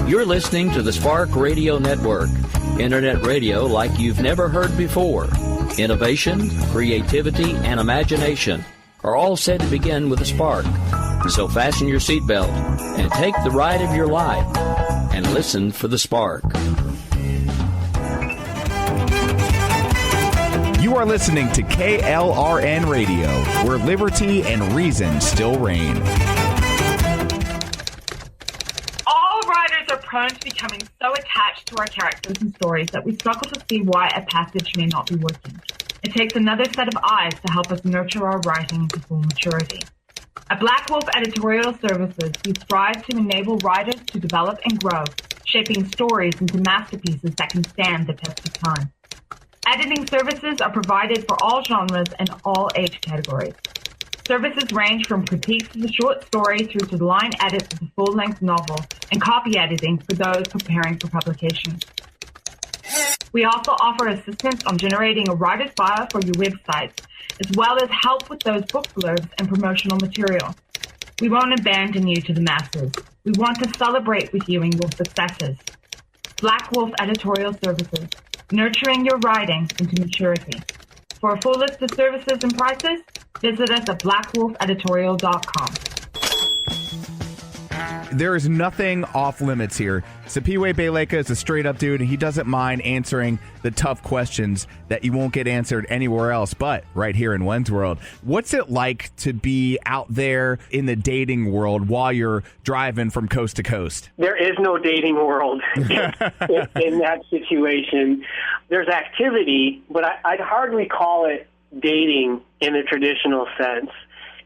You're listening to the Spark Radio Network, internet radio like you've never heard before. Innovation, creativity, and imagination are all said to begin with a spark. So fasten your seatbelt and take the ride of your life and listen for the spark. You are listening to KLRN Radio, where liberty and reason still reign. All writers are prone to becoming so attached to our characters and stories that we struggle to see why a passage may not be working. It takes another set of eyes to help us nurture our writing into full maturity. At Black Wolf Editorial Services, we strive to enable writers to develop and grow, shaping stories into masterpieces that can stand the test of time. Editing services are provided for all genres and all age categories. Services range from critiques of the short story through to line edits of the full-length novel and copy editing for those preparing for publication. We also offer assistance on generating a writer's bio for your websites, as well as help with those book blurbs and promotional material. We won't abandon you to the masses. We want to celebrate with you in your successes. Black Wolf Editorial Services, nurturing your writing into maturity. For a full list of services and prices, visit us at blackwolfeditorial.com. There is nothing off limits here. Sipiwe Beleka is a straight-up dude, and he doesn't mind answering the tough questions that you won't get answered anywhere else but right here in Wen's World. What's it like to be out there in the dating world while you're driving from coast to coast? There is no dating world in that situation. There's activity, but I'd hardly call it dating in the traditional sense.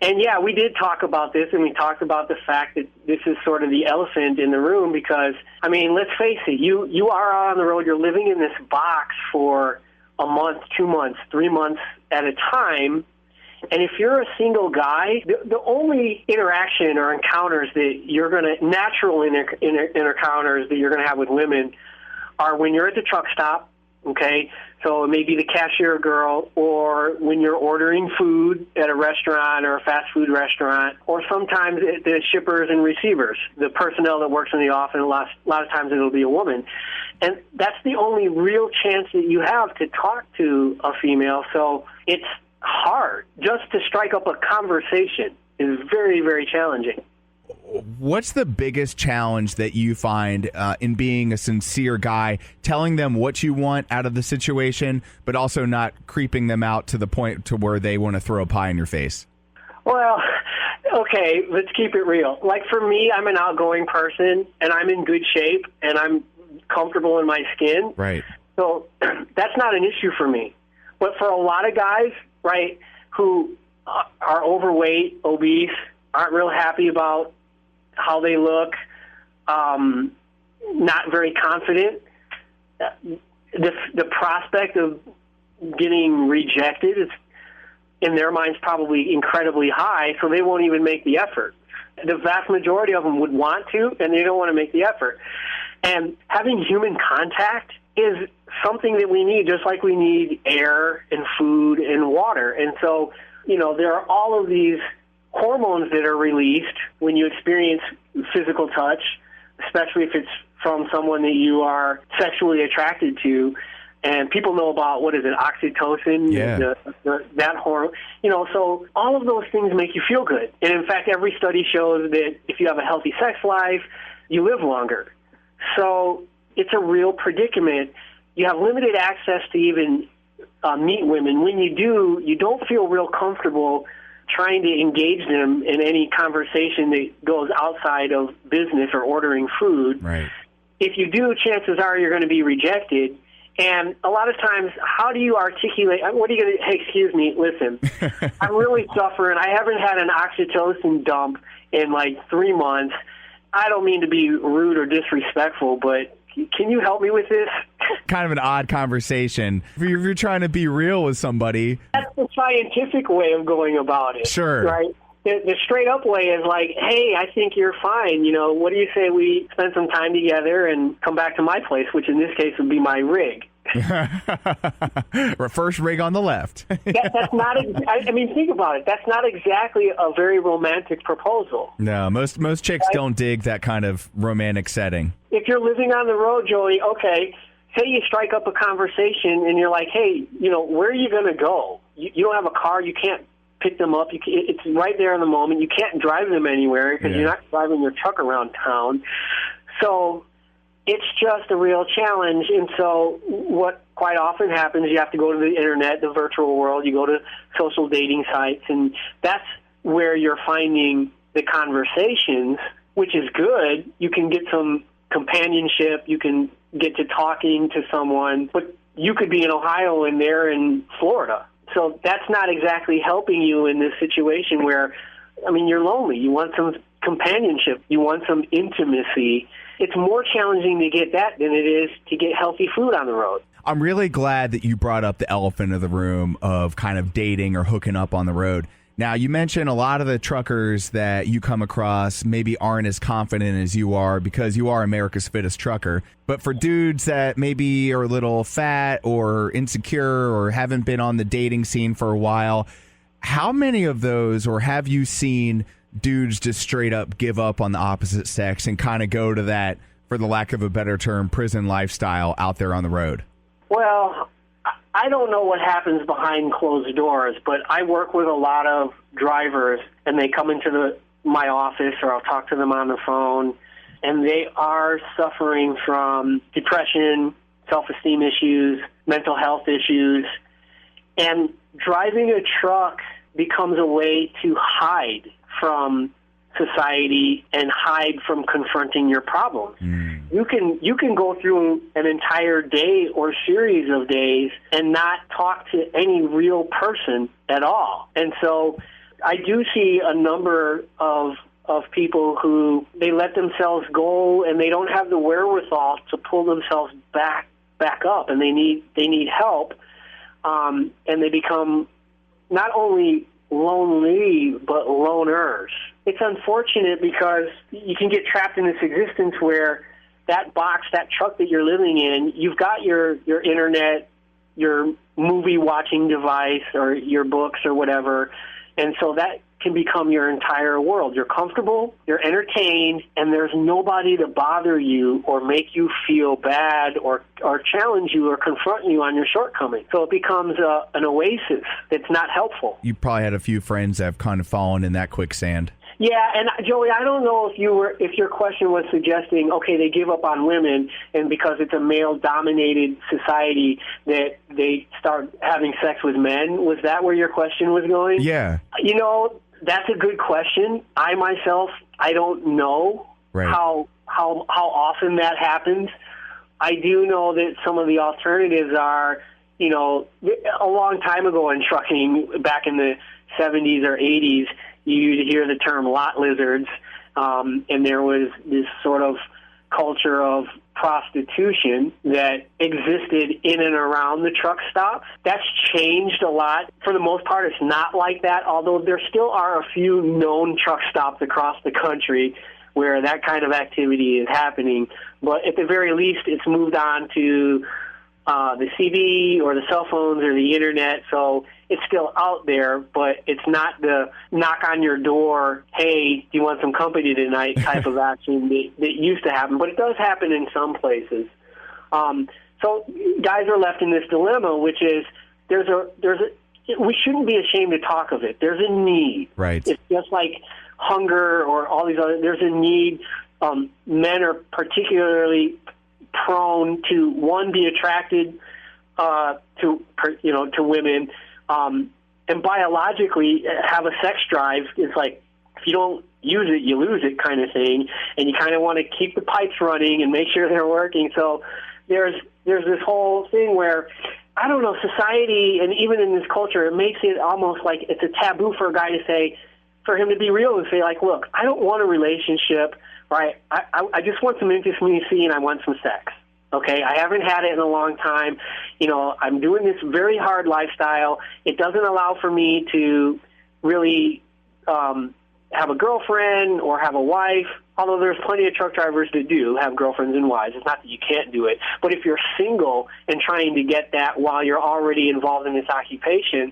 And yeah, we did talk about this, and we talked about the fact that this is sort of the elephant in the room because, I mean, let's face it, you are out on the road, you're living in this box for a month, 2 months, 3 months at a time, and if you're a single guy, the only interaction or encounters that you're going to, natural encounters that you're going to have with women are when you're at the truck stop, okay? So it may be the cashier girl, or when you're ordering food at a restaurant or a fast food restaurant, or sometimes the shippers and receivers, the personnel that works in the office. A lot of times it'll be a woman. And that's the only real chance that you have to talk to a female. So it's hard. Just to strike up a conversation is very, very challenging. What's the biggest challenge that you find in being a sincere guy, telling them what you want out of the situation, but also not creeping them out to the point to where they want to throw a pie in your face? Well, okay, let's keep it real. Like for me, I'm an outgoing person, and I'm in good shape, and I'm comfortable in my skin. Right. So that's not an issue for me. But for a lot of guys, right, who are overweight, obese, aren't real happy about how they look, not very confident, the prospect of getting rejected is, in their minds, probably incredibly high, so they won't even make the effort. The vast majority of them would want to, and they don't want to make the effort. And having human contact is something that we need, just like we need air and food and water. And so, there are all of these hormones that are released when you experience physical touch, especially if it's from someone that you are sexually attracted to. And people know about, what is it, oxytocin, that hormone. So all of those things make you feel good. And in fact, every study shows that if you have a healthy sex life, you live longer. So it's a real predicament. You have limited access to even meet women. When you do, you don't feel real comfortable trying to engage them in any conversation that goes outside of business or ordering food. Right. If you do, chances are you're going to be rejected. And a lot of times, how do you articulate, what are you going to, hey, excuse me, listen, I'm really suffering. I haven't had an oxytocin dump in like 3 months. I don't mean to be rude or disrespectful, but can you help me with this? Kind of an odd conversation. If you're trying to be real with somebody. That's the scientific way of going about it. Sure. Right? The straight-up way is like, hey, I think you're fine. What do you say we spend some time together and come back to my place, which in this case would be my rig. First rig on the left. That's not. I mean, think about it. That's not exactly a very romantic proposal. No, most chicks don't dig that kind of romantic setting. If you're living on the road, Joey, okay, say you strike up a conversation and you're like, hey, where are you going to go? You don't have a car. You can't pick them up. It's right there in the moment. You can't drive them anywhere because you're not driving your truck around town. So it's just a real challenge. And so what quite often happens, you have to go to the internet, the virtual world. You go to social dating sites, and that's where you're finding the conversations, which is good. You can get some companionship. You can get to talking to someone, but you could be in Ohio and they're in Florida. So that's not exactly helping you in this situation where, you're lonely. You want some companionship. You want some intimacy. It's more challenging to get that than it is to get healthy food on the road. I'm really glad that you brought up the elephant in the room of kind of dating or hooking up on the road. Now, you mentioned a lot of the truckers that you come across maybe aren't as confident as you are because you are America's fittest trucker. But for dudes that maybe are a little fat or insecure or haven't been on the dating scene for a while, how many of those, or have you seen dudes just straight up give up on the opposite sex and kind of go to that, for the lack of a better term, prison lifestyle out there on the road? Well, I don't know what happens behind closed doors, but I work with a lot of drivers, and they come into my office, or I'll talk to them on the phone, and they are suffering from depression, self-esteem issues, mental health issues, and driving a truck becomes a way to hide from society and hide from confronting your problems. You can go through an entire day or series of days and not talk to any real person at all. And so I do see a number of people who they let themselves go and they don't have the wherewithal to pull themselves back up, and they need help, and they become not only lonely but loners. It's unfortunate because you can get trapped in this existence where that box, that truck that you're living in, you've got your internet, your movie watching device, or your books or whatever, and so that can become your entire world. You're comfortable, you're entertained, and there's nobody to bother you or make you feel bad or challenge you or confront you on your shortcomings. So it becomes an oasis that's not helpful. You probably had a few friends that have kind of fallen in that quicksand. Yeah, and Joey, I don't know if your question was suggesting, okay, they give up on women, and because it's a male-dominated society that they start having sex with men. Was that where your question was going? Yeah. That's a good question. I myself, I don't know how often that happens. I do know that some of the alternatives are, a long time ago in trucking, back in the 70s or 80s, you'd hear the term lot lizards, and there was this sort of culture of prostitution that existed in and around the truck stops. That's changed a lot. For the most part, it's not like that, although there still are a few known truck stops across the country where that kind of activity is happening. But at the very least, it's moved on to the CV or the cell phones or the internet, so it's still out there, but it's not the knock on your door, hey, do you want some company tonight type of action that used to happen. But it does happen in some places. So guys are left in this dilemma, which is we shouldn't be ashamed to talk of it. There's a need. Right. It's just like hunger or all these other, there's a need. Men are particularly prone to, one, be attracted to women, and biologically have a sex drive. It's like, if you don't use it, you lose it kind of thing, and you kind of want to keep the pipes running and make sure they're working. So there's this whole thing where, I don't know, society, and even in this culture, it makes it almost like it's a taboo for a guy to say, for him to be real and say, like, look, I don't want a relationship, right? I just want some intimacy and I want some sex. Okay, I haven't had it in a long time. I'm doing this very hard lifestyle. It doesn't allow for me to really have a girlfriend or have a wife. although there's plenty of truck drivers that do have girlfriends and wives. It's not that you can't do it. But if you're single and trying to get that while you're already involved in this occupation,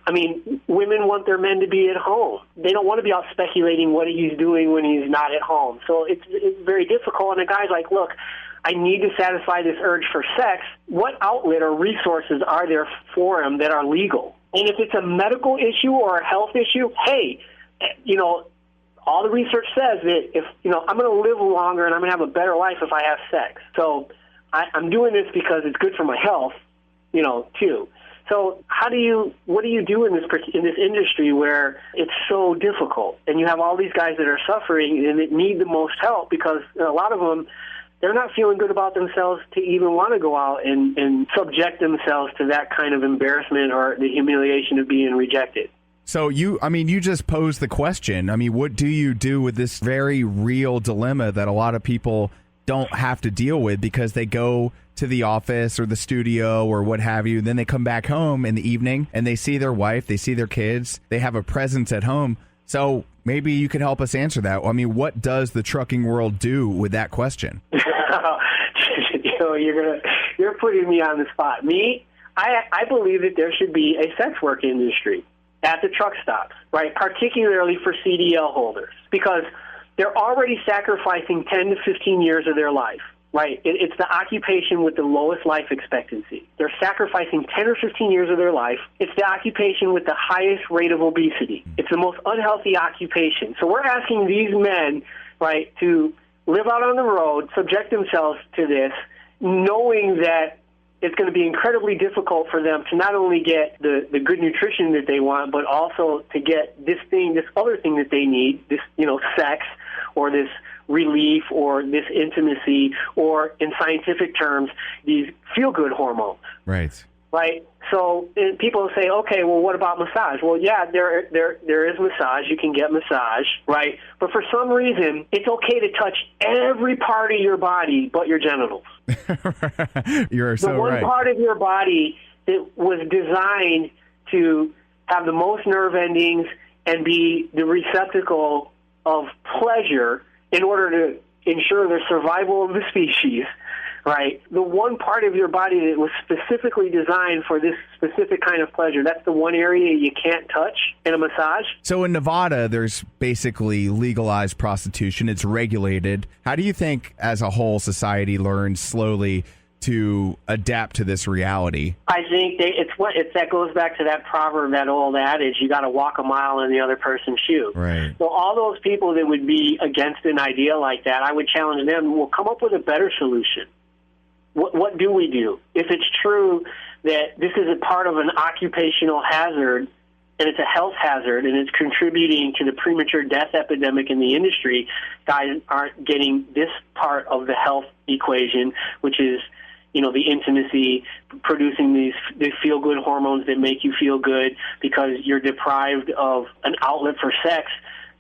I mean, women want their men to be at home. They don't want to be out speculating what he's doing when he's not at home. So it's very difficult. And the guy's like, look, I need to satisfy this urge for sex. What outlet or resources are there for him that are legal? And if it's a medical issue or a health issue, hey, you know, all the research says that if, you know, I'm going to live longer and I'm going to have a better life if I have sex. So I'm doing this because it's good for my health, you know, too. So what do you do in this industry where it's so difficult and you have all these guys that are suffering and that need the most help because a lot of them, they're not feeling good about themselves to even want to go out and subject themselves to that kind of embarrassment or the humiliation of being rejected. So you just posed the question. I mean, what do you do with this very real dilemma that a lot of people don't have to deal with because they go to the office or the studio or what have you, then they come back home in the evening and they see their wife, they see their kids, they have a presence at home. So maybe you could help us answer that. I mean, what does the trucking world do with that question? You know, you're putting me on the spot. I believe that there should be a sex work industry at the truck stops, right? Particularly for CDL holders, because they're already sacrificing 10 to 15 years of their life, right? It's the occupation with the lowest life expectancy. They're sacrificing 10 or 15 years of their life. It's the occupation with the highest rate of obesity. It's the most unhealthy occupation. So we're asking these men, right, to live out on the road, subject themselves to this, knowing that it's going to be incredibly difficult for them to not only get the good nutrition that they want, but also to get this other thing that they need, this, you know, sex or this relief or this intimacy or, in scientific terms, these feel-good hormones. Right. Right? So people say, okay, well, what about massage? Well, yeah, there is massage. You can get massage, right? But for some reason, it's okay to touch every part of your body but your genitals. You're so right. The one part of your body that was designed to have the most nerve endings and be the receptacle of pleasure in order to ensure the survival of the species, right? The one part of your body that was specifically designed for this specific kind of pleasure, that's the one area you can't touch in a massage. So in Nevada, there's basically legalized prostitution. It's regulated. How do you think, as a whole, society learns slowly to adapt to this reality? I think that goes back to that proverb, that old adage, you got to walk a mile in the other person's shoe. Right. So all those people that would be against an idea like that, I would challenge them, well, come up with a better solution. What do we do? If it's true that this is a part of an occupational hazard and it's a health hazard and it's contributing to the premature death epidemic in the industry, guys aren't getting this part of the health equation, which is, you know, the intimacy, producing these feel-good hormones that make you feel good because you're deprived of an outlet for sex.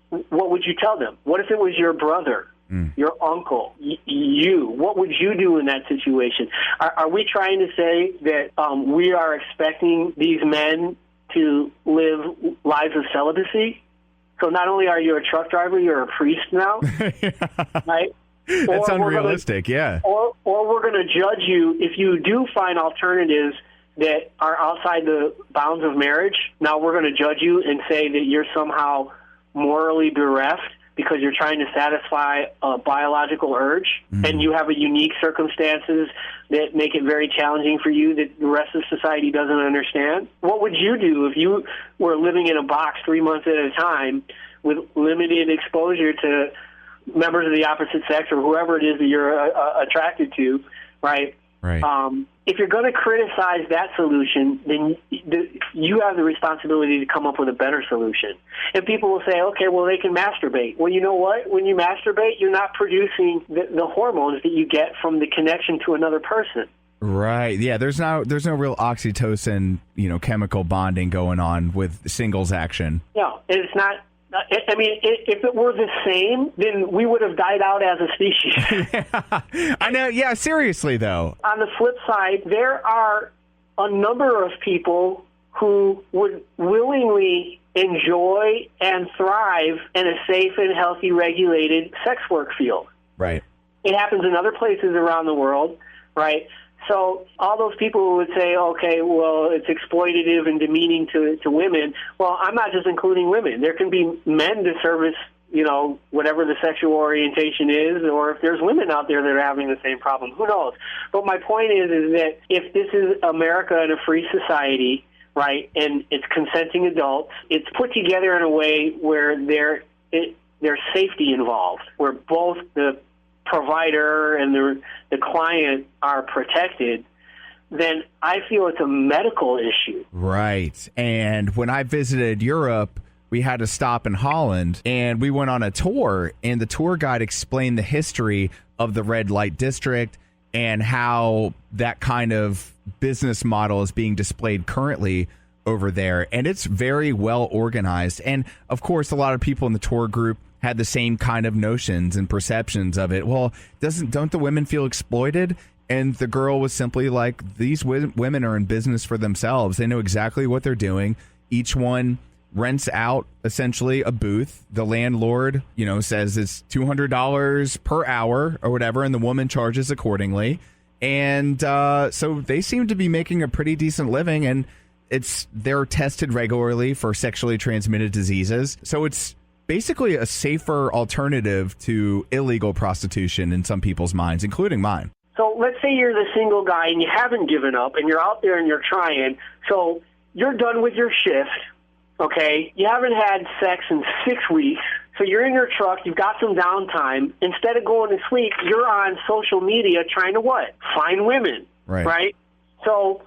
What would you tell them? What if it was your brother? Your uncle, you, what would you do in that situation? Are we trying to say that we are expecting these men to live lives of celibacy? So not only are you a truck driver, you're a priest now, right? That's unrealistic, yeah. Or we're going to judge you if you do find alternatives that are outside the bounds of marriage. Now we're going to judge you and say that you're somehow morally bereft because you're trying to satisfy a biological urge, and you have a unique circumstances that make it very challenging for you that the rest of society doesn't understand. What would you do if you were living in a box 3 months at a time with limited exposure to members of the opposite sex or whoever it is that you're attracted to, right? Right. If you're going to criticize that solution, then you have the responsibility to come up with a better solution. And people will say, okay, well, they can masturbate. Well, you know what? When you masturbate, you're not producing the hormones that you get from the connection to another person. Right. Yeah, there's no real oxytocin, chemical bonding going on with singles action. No, it's not. I mean, if it were the same, then we would have died out as a species. Yeah, I know. Yeah, seriously, though. On the flip side, there are a number of people who would willingly enjoy and thrive in a safe and healthy, regulated sex work field. Right. It happens in other places around the world, right? So all those people who would say, okay, well, it's exploitative and demeaning to women. Well, I'm not just including women. There can be men to service, whatever the sexual orientation is, or if there's women out there that are having the same problem, who knows? But my point is that if this is America and a free society, right, and it's consenting adults, it's put together in a way where there's safety involved, where both the provider and the client are protected, then I feel it's a medical issue. Right. And when I visited Europe, we had to stop in Holland, and we went on a tour, and the tour guide explained the history of the red light district and how that kind of business model is being displayed currently over there. And it's very well organized. And of course, a lot of people in the tour group had the same kind of notions and perceptions of it. Well, don't the women feel exploited? And the girl was simply like, these women are in business for themselves. They know exactly what they're doing. Each one rents out essentially a booth. The landlord, says it's $200 per hour or whatever, and the woman charges accordingly. And so they seem to be making a pretty decent living, and they're tested regularly for sexually transmitted diseases. So it's basically a safer alternative to illegal prostitution in some people's minds, including mine. So let's say you're the single guy and you haven't given up and you're out there and you're trying. So you're done with your shift, okay? You haven't had sex in 6 weeks. So you're in your truck, you've got some downtime. Instead of going to sleep, you're on social media trying to what? Find women, right? So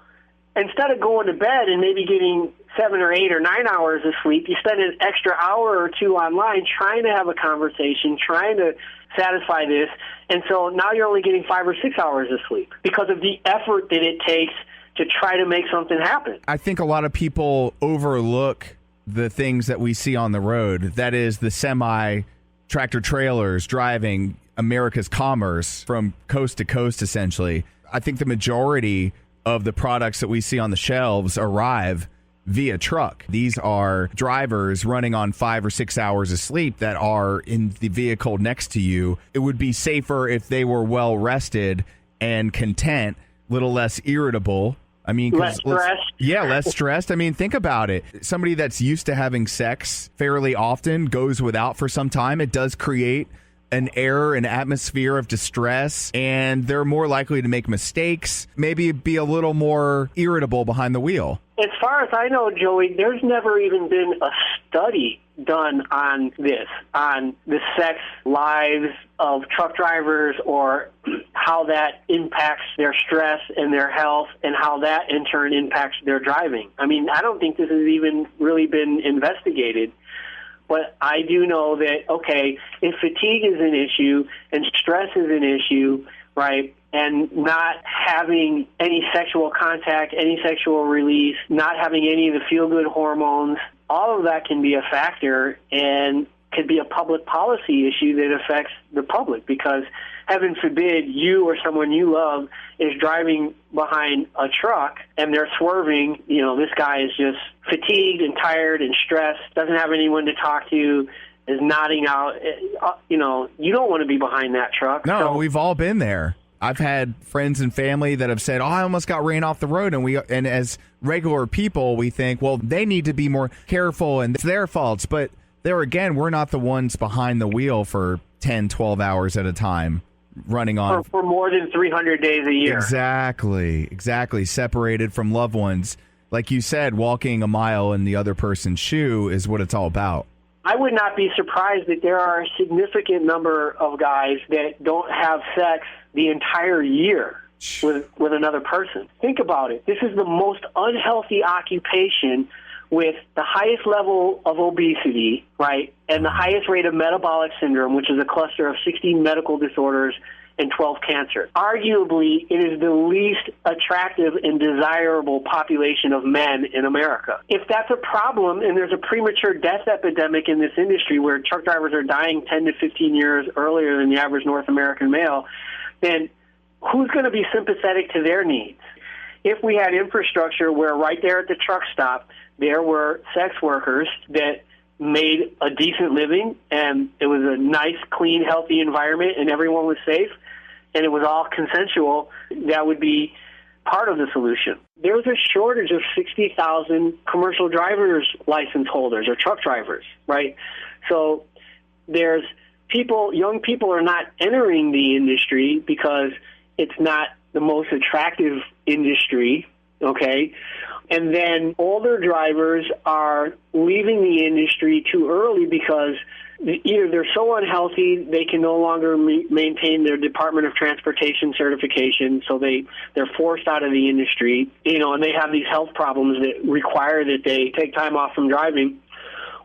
instead of going to bed and maybe getting 7 or 8 or 9 hours of sleep, you spend an extra hour or two online trying to have a conversation, trying to satisfy this. And so now you're only getting 5 or 6 hours of sleep because of the effort that it takes to try to make something happen. I think a lot of people overlook the things that we see on the road. That is the semi-tractor trailers driving America's commerce from coast to coast, essentially. I think the majority of the products that we see on the shelves arrive via truck. These are drivers running on 5 or 6 hours of sleep that are in the vehicle next to you. It would be safer if they were well rested and content, little less irritable. I mean, less stressed. Yeah, less stressed. I mean, think about it. Somebody that's used to having sex fairly often goes without for some time. It does create an air, an atmosphere of distress, and they're more likely to make mistakes, maybe be a little more irritable behind the wheel. As far as I know, Joey, there's never even been a study done on this, on the sex lives of truck drivers or how that impacts their stress and their health and how that in turn impacts their driving. I mean, I don't think this has even really been investigated. But I do know that, okay, if fatigue is an issue and stress is an issue, right, and not having any sexual contact, any sexual release, not having any of the feel-good hormones, all of that can be a factor and could be a public policy issue that affects the public because, heaven forbid, you or someone you love is driving behind a truck and they're swerving. This guy is just fatigued and tired and stressed, doesn't have anyone to talk to, is nodding out. You don't want to be behind that truck. No, we've all been there. I've had friends and family that have said, I almost got ran off the road. And as regular people, we think, well, they need to be more careful and it's their faults. But there again, we're not the ones behind the wheel for 10, 12 hours at a time running on. For more than 300 days a year. Exactly. Separated from loved ones. Like you said, walking a mile in the other person's shoe is what it's all about. I would not be surprised that there are a significant number of guys that don't have sex the entire year with another person. Think about it. This is the most unhealthy occupation with the highest level of obesity, right, and the highest rate of metabolic syndrome, which is a cluster of 16 medical disorders and 12 cancers. Arguably, it is the least attractive and desirable population of men in America. If that's a problem and there's a premature death epidemic in this industry where truck drivers are dying 10 to 15 years earlier than the average North American male, then who's going to be sympathetic to their needs? if we had infrastructure where right there at the truck stop, there were sex workers that made a decent living, and it was a nice, clean, healthy environment, and everyone was safe, and it was all consensual, that would be part of the solution. There's a shortage of 60,000 commercial driver's license holders or truck drivers, right? So there's young people are not entering the industry because it's not the most attractive industry, okay? And then older drivers are leaving the industry too early because either they're so unhealthy they can no longer maintain their Department of Transportation certification, so they're forced out of the industry, and they have these health problems that require that they take time off from driving,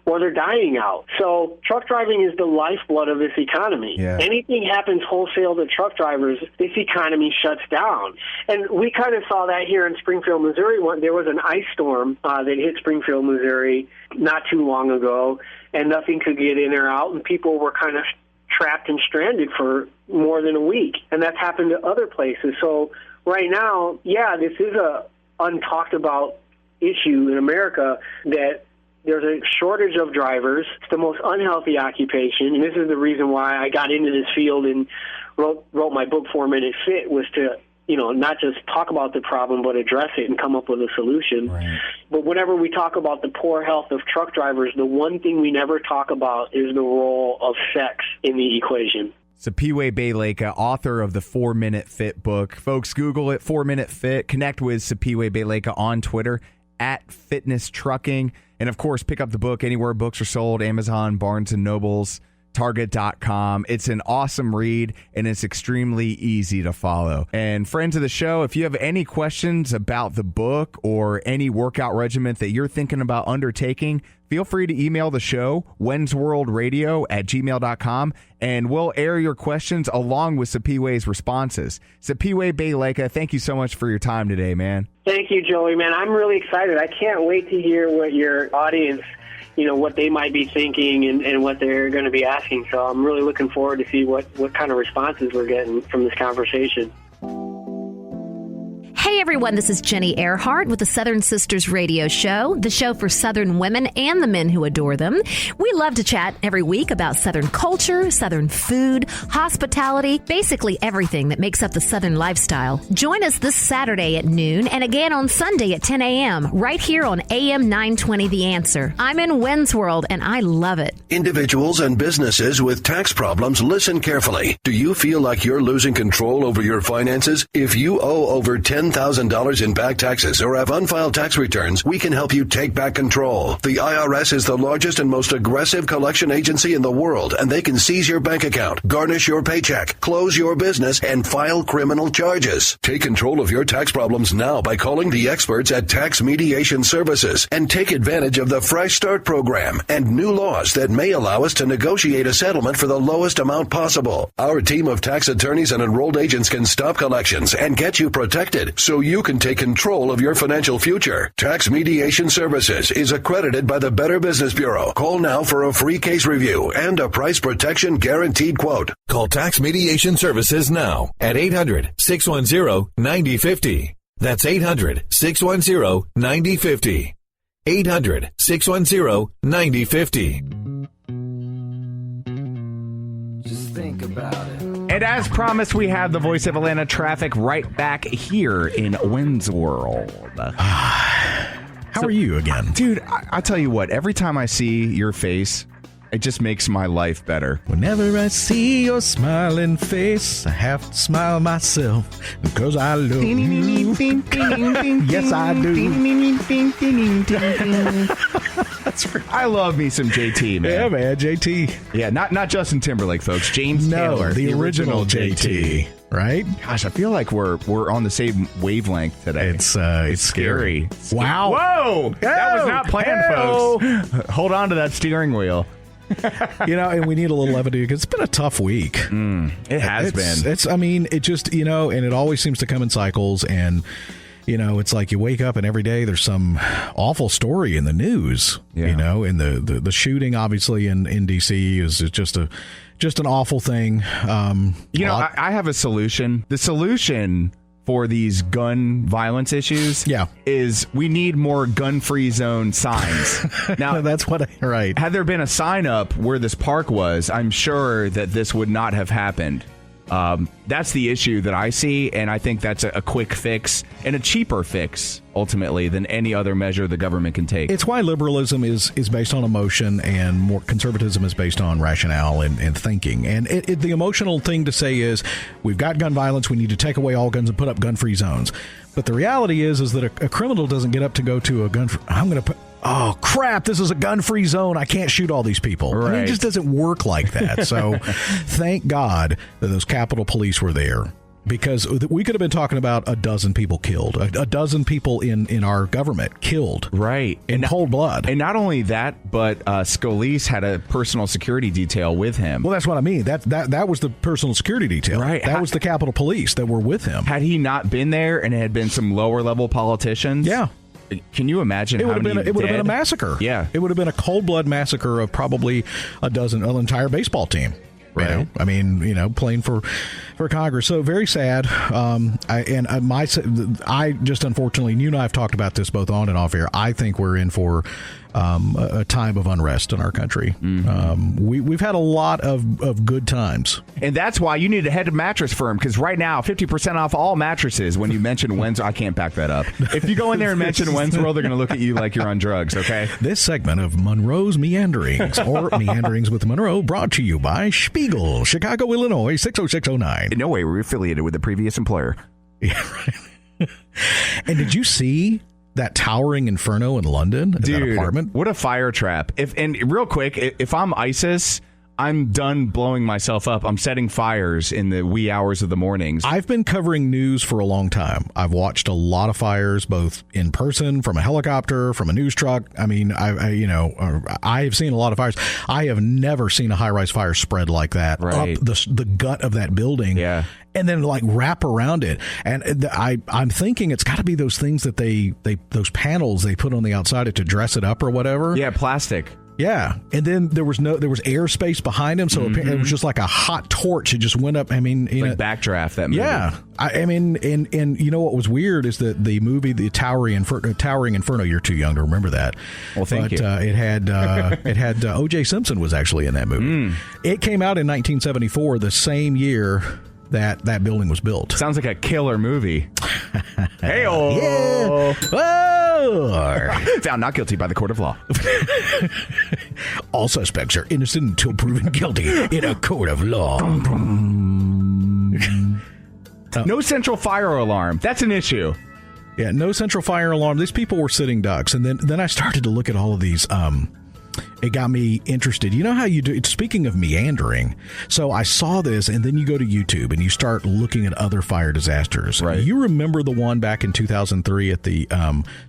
or they're dying out. So truck driving is the lifeblood of this economy. Yeah. Anything happens wholesale to truck drivers, this economy shuts down. And we kind of saw that here in Springfield, Missouri. There was an ice storm that hit Springfield, Missouri not too long ago, and nothing could get in or out, and people were kind of trapped and stranded for more than a week. And that's happened to other places. So right now, this is a untalked about issue in America, that there's a shortage of drivers. It's the most unhealthy occupation, and this is the reason why I got into this field and wrote my book, 4 Minute Fit, was to, not just talk about the problem, but address it and come up with a solution. Right. But whenever we talk about the poor health of truck drivers, the one thing we never talk about is the role of sex in the equation. Sepiwe Beleka, author of the 4 Minute Fit book. Folks, Google it, 4 Minute Fit. Connect with Sepiwe Beleka on Twitter, @Fitness Trucking. And, of course, pick up the book anywhere books are sold, Amazon, Barnes & Nobles, Target.com. It's an awesome read, and it's extremely easy to follow. And friends of the show, if you have any questions about the book or any workout regimen that you're thinking about undertaking, feel free to email the show, wensworldradio@gmail.com, and we'll air your questions along with Sepiwe's responses. Sepiwe Beleka, thank you so much for your time today, man. Thank you, Joey, man. I'm really excited. I can't wait to hear what your audience, what they might be thinking and what they're going to be asking. So I'm really looking forward to see what kind of responses we're getting from this conversation. Hey everyone, this is Jenny Earhart with the Southern Sisters Radio Show, the show for Southern women and the men who adore them. We love to chat every week about Southern culture, Southern food, hospitality, basically everything that makes up the Southern lifestyle. Join us this Saturday at noon and again on Sunday at 10 a.m. right here on AM 920 The Answer. I'm in Wynns World and I love it. Individuals and businesses with tax problems, listen carefully. Do you feel like you're losing control over your finances? If you owe over $10,000 in back taxes or have unfiled tax returns, we can help you take back control. The IRS is the largest and most aggressive collection agency in the world, and they can seize your bank account, garnish your paycheck, close your business, and file criminal charges. Take control of your tax problems now by calling the experts at Tax Mediation Services and take advantage of the Fresh Start program and new laws that may allow us to negotiate a settlement for the lowest amount possible. Our team of tax attorneys and enrolled agents can stop collections and get you protected so you can take control of your financial future. Tax Mediation Services is accredited by the Better Business Bureau. Call now for a free case review and a price protection guaranteed quote. Call Tax Mediation Services now at 800-610-9050. That's 800-610-9050. 800-610-9050. Just think about it. And as promised, we have the voice of Atlanta traffic right back here in Wynns World. How are you again? Dude, I'll tell you what, every time I see your face, it just makes my life better. Whenever I see your smiling face, I have to smile myself because I love you. Yes, I do. That's right. I love me some JT, man. Yeah, man, JT. Yeah, not Justin Timberlake, folks. James Taylor. The original JT. Right? Gosh, I feel like we're on the same wavelength today. It's scary. Wow. Whoa! That was not planned, folks. Hold on to that steering wheel. And we need a little levity because it's been a tough week. It has been. It just, and it always seems to come in cycles. And, it's like you wake up and every day there's some awful story in the news, and the shooting, obviously, in D.C. is just an awful thing. I have a solution. The solution for these gun violence issues is we need more gun-free zone signs. Now, that's what right. Had there been a sign up where this park was, I'm sure that this would not have happened. That's the issue that I see, and I think that's a quick fix and a cheaper fix, ultimately, than any other measure the government can take. It's why liberalism is based on emotion and more conservatism is based on rationale and thinking. And the emotional thing to say is, we've got gun violence, we need to take away all guns and put up gun-free zones. But the reality is that a criminal doesn't get up to go to a gun-free... I'm going to put... Oh, crap, this is a gun-free zone. I can't shoot all these people. Right. I mean, it just doesn't work like that. So thank God that those Capitol Police were there, because we could have been talking about a dozen people killed, a dozen people in our government killed. Right. In cold blood. And not only that, but Scalise had a personal security detail with him. Well, that's what I mean. That was the personal security detail. Right. That was the Capitol Police that were with him. Had he not been there and it had been some lower-level politicians... Yeah. Can you imagine it would have been a massacre. Yeah. It would have been a cold blood massacre of probably an entire baseball team. Right. You know? I mean, playing for Congress. So very sad. I just unfortunately, you and I have talked about this both on and off air. I think we're in for a time of unrest in our country. Mm-hmm. We've had a lot of good times. And that's why you need to head to Mattress Firm, because right now, 50% off all mattresses when you mention Wens. I can't back that up. If you go in there and mention Wens World, they're going to look at you like you're on drugs, okay? This segment of Monroe's Meanderings, or Meanderings with Monroe, brought to you by Spiegel, Chicago, Illinois, 60609. In no way were we affiliated with the previous employer. Yeah, right. And did you see that towering inferno in London? Dude, that apartment? What a fire trap. And real quick, if I'm ISIS, I'm done blowing myself up. I'm setting fires in the wee hours of the mornings. I've been covering news for a long time. I've watched a lot of fires, both in person, from a helicopter, from a news truck. I mean, I've seen a lot of fires. I have never seen a high-rise fire spread like that up the gut of that building. Yeah. And then wrap around it. And I'm thinking it's got to be those things that those panels they put on the outside to dress it up or whatever. Yeah, plastic. Yeah, and then there was airspace behind him, so it was just like a hot torch. It just went up. I mean, backdraft that movie. Yeah, I mean, and you know what was weird is that the movie, the Towering Inferno. You're too young to remember that. Well, thank you. It had O.J. Simpson was actually in that movie. It came out in 1974, the same year that building was built. Sounds like a killer movie. Hey-oh. Yeah. Whoa. Found not guilty by the court of law. All suspects are innocent until proven guilty in a court of law. No central fire alarm. That's an issue. Yeah, no central fire alarm. These people were sitting ducks. And then I started to look at all of these. It got me interested. You know how you do, speaking of meandering, so I saw this, and then you go to YouTube and you start looking at other fire disasters. Right. You remember the one back in 2003 at the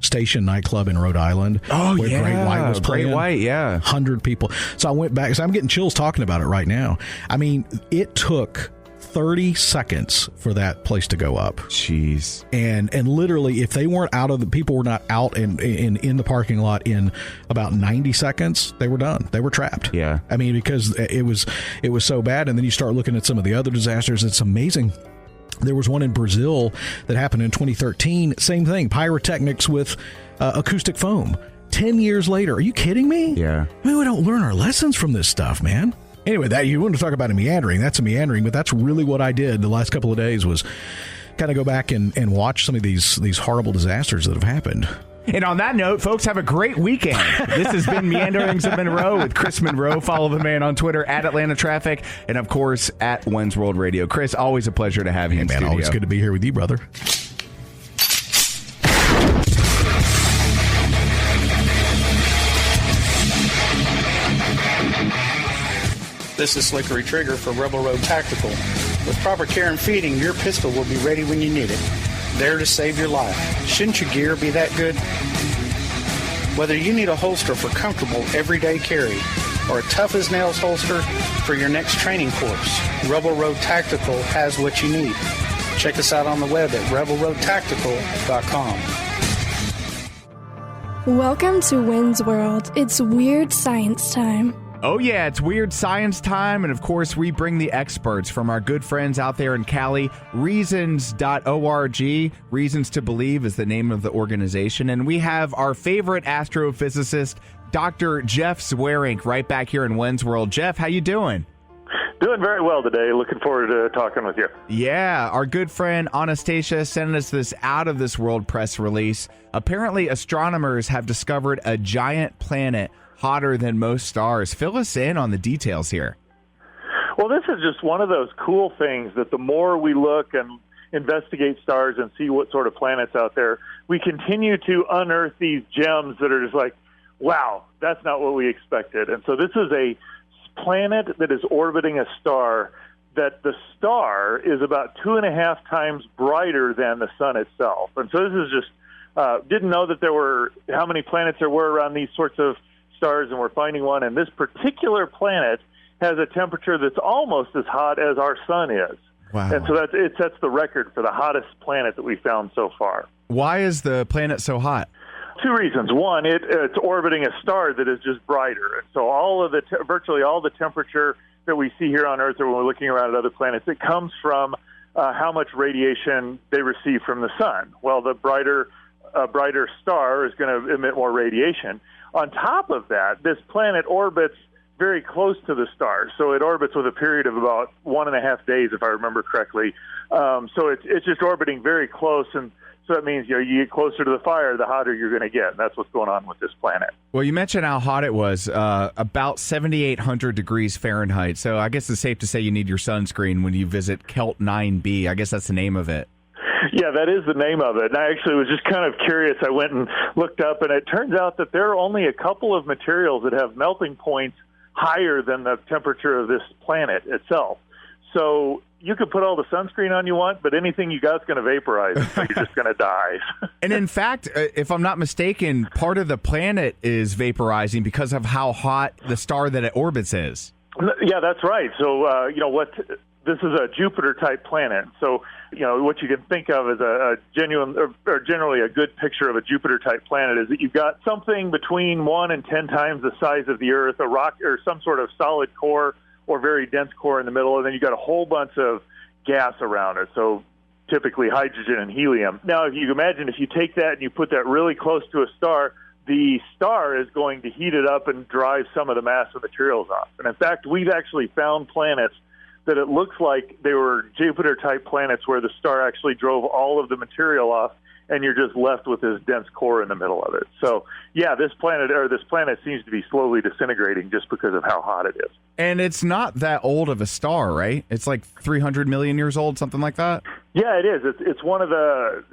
Station nightclub in Rhode Island? Oh, where yeah. Great White was playing? Great White, yeah. 100 people. So I went back. So I'm getting chills talking about it right now. I mean, it took 30 seconds for that place to go up. Jeez. And literally, if they weren't people were not out in the parking lot in about 90 seconds, they were done. They were trapped. Yeah. I mean, because it was so bad. And then you start looking at some of the other disasters. It's amazing. There was one in Brazil that happened in 2013. Same thing. Pyrotechnics with acoustic foam. 10 years later. Are you kidding me? Yeah. I mean, we don't learn our lessons from this stuff, man. Anyway, that you want to talk about a meandering. That's a meandering, but that's really what I did the last couple of days was kind of go back and watch some of these horrible disasters that have happened. And on that note, folks, have a great weekend. This has been Meanderings of Monroe with Chris Monroe. Follow the man on Twitter at Atlanta Traffic and, of course, at Wens World Radio. Chris, always a pleasure to have you in studio. Always good to be here with you, brother. This is Slickery Trigger for Rebel Road Tactical. With proper care and feeding, your pistol will be ready when you need it. There to save your life. Shouldn't your gear be that good? Whether you need a holster for comfortable everyday carry or a tough-as-nails holster for your next training course, Rebel Road Tactical has what you need. Check us out on the web at rebelroadtactical.com. Welcome to Wens World. It's weird science time. Oh, yeah, it's Weird Science time, and of course, we bring the experts from our good friends out there in Cali, Reasons.org. Reasons to Believe is the name of the organization, and we have our favorite astrophysicist, Dr. Jeff Zweerink, right back here in When's World. Jeff, how you doing? Doing very well today. Looking forward to talking with you. Yeah, our good friend Anastasia sent us this out-of-this-world press release. Apparently, astronomers have discovered a giant planet hotter than most stars. Fill us in on the details here. Well, this is just one of those cool things that the more we look and investigate stars and see what sort of planets out there, we continue to unearth these gems that are just like, wow, that's not what we expected. And so this is a planet that is orbiting a star that the star is about 2.5 times brighter than the sun itself. And so this is just, didn't know that there were, how many planets there were around these sorts of stars, and we're finding one. And this particular planet has a temperature that's almost as hot as our sun is. Wow. And so it sets the record for the hottest planet that we found so far. Why is the planet so hot? 2 reasons. One, it's orbiting a star that is just brighter. And so virtually all the temperature that we see here on Earth or when we're looking around at other planets, it comes from how much radiation they receive from the sun. Well, the brighter star is going to emit more radiation. On top of that, this planet orbits very close to the star. So it orbits with a period of about 1.5 days, if I remember correctly. So it's just orbiting very close, and so that means you get closer to the fire, the hotter you're going to get. And that's what's going on with this planet. Well, you mentioned how hot it was, about 7,800 degrees Fahrenheit. So I guess it's safe to say you need your sunscreen when you visit Kelt 9b. I guess that's the name of it. Yeah, that is the name of it. And I actually was just kind of curious. I went and looked up, and it turns out that there are only a couple of materials that have melting points higher than the temperature of this planet itself. So you could put all the sunscreen on you want, but anything you got is going to vaporize, so you're just going to die. And in fact, if I'm not mistaken, part of the planet is vaporizing because of how hot the star that it orbits is. Yeah, that's right. So, this is a Jupiter-type planet. So, what you can think of as a genuine or generally a good picture of a Jupiter-type planet is that you've got something between 1 and 10 times the size of the Earth, a rock or some sort of solid core or very dense core in the middle, and then you've got a whole bunch of gas around it. So typically hydrogen and helium. Now, if you imagine if you take that and you put that really close to a star, the star is going to heat it up and drive some of the massive materials off. And in fact, we've actually found planets that it looks like they were Jupiter-type planets where the star actually drove all of the material off, and you're just left with this dense core in the middle of it. So, yeah, this planet seems to be slowly disintegrating just because of how hot it is. And it's not that old of a star, right? It's like 300 million years old, something like that. Yeah, it is. It's one of the